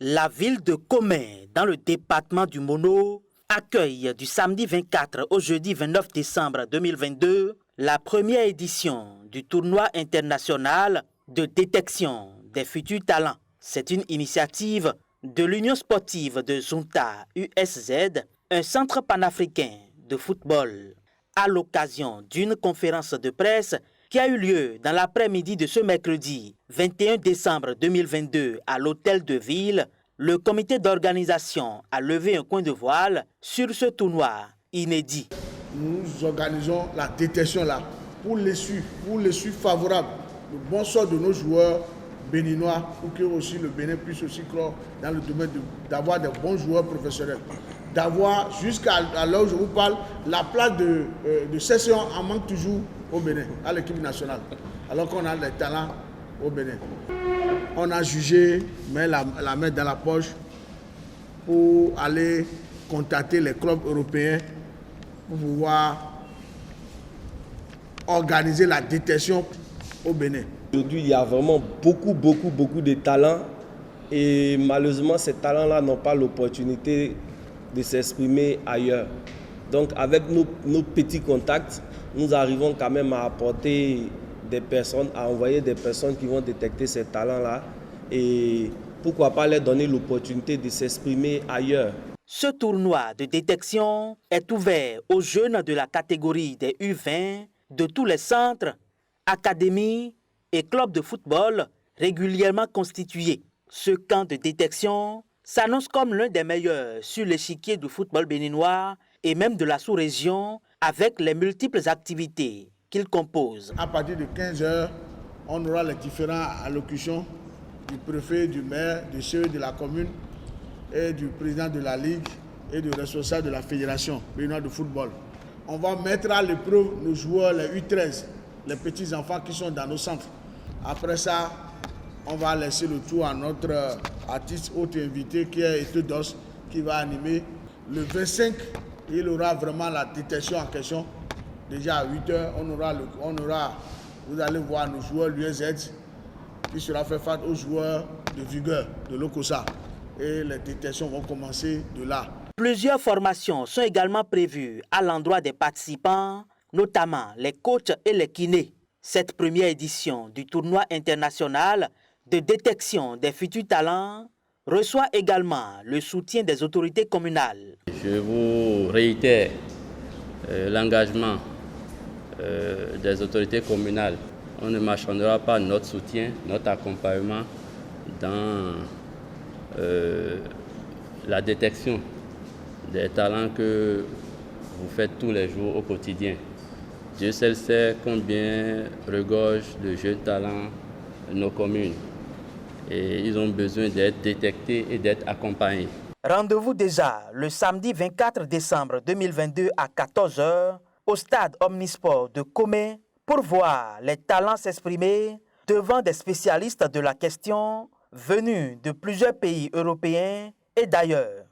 La ville de Komé, dans le département du Mono, accueille du samedi 24 au jeudi 29 décembre 2022 la première édition du tournoi international de détection des futurs talents. C'est une initiative de l'Union sportive de Zunta USZ, un centre panafricain de football, à l'occasion d'une conférence de presse qui a eu lieu dans l'après-midi de ce mercredi 21 décembre 2022 à l'hôtel de ville. Le comité d'organisation a levé un coin de voile sur ce tournoi inédit. Nous organisons la détection là pour l'issue favorable, le bon sort de nos joueurs béninois, pour que aussi le Bénin puisse aussi croire dans le domaine d'avoir des bons joueurs professionnels. D'avoir jusqu'à l'heure où je vous parle, la place de session en manque toujours au Bénin, à l'équipe nationale, alors qu'on a des talents au Bénin. On a jugé, mais la main dans la poche pour aller contacter les clubs européens pour pouvoir organiser la détection au Bénin. Aujourd'hui, il y a vraiment beaucoup de talents et malheureusement, ces talents-là n'ont pas l'opportunité de s'exprimer ailleurs. Donc, avec nos petits contacts, nous arrivons quand même à apporter des personnes, à envoyer des personnes qui vont détecter ces talents-là et pourquoi pas leur donner l'opportunité de s'exprimer ailleurs. Ce tournoi de détection est ouvert aux jeunes de la catégorie des U20 de tous les centres, académies et clubs de football régulièrement constitués. Ce camp de détection s'annonce comme l'un des meilleurs sur l'échiquier du football béninois et même de la sous-région avec les multiples activités qu'il compose. À partir de 15h, on aura les différentes allocutions du préfet, du maire, du CE de la commune et du président de la Ligue et du responsable de la Fédération béninoise de football. On va mettre à l'épreuve nos joueurs, les U13, les petits-enfants qui sont dans nos centres. Après ça, on va laisser le tour à notre artiste hôte invité qui est Etedos, qui va animer. Le 25, il aura vraiment la détection en question. Déjà à 8h, vous allez voir nos joueurs l'USZ qui sera fait face aux joueurs de vigueur de l'Okosa. Et les détections vont commencer de là. Plusieurs formations sont également prévues à l'endroit des participants, notamment les coachs et les kinés. Cette première édition du tournoi international de détection des futurs talents reçoit également le soutien des autorités communales. Je vous réitère l'engagement des autorités communales. On ne marchandera pas notre soutien, notre accompagnement dans la détection des talents que vous faites tous les jours au quotidien. Dieu seul sait combien regorge de jeunes talents nos communes. Et ils ont besoin d'être détectés et d'être accompagnés. Rendez-vous déjà le samedi 24 décembre 2022 à 14h au stade Omnisport de Komé pour voir les talents s'exprimer devant des spécialistes de la question venus de plusieurs pays européens et d'ailleurs.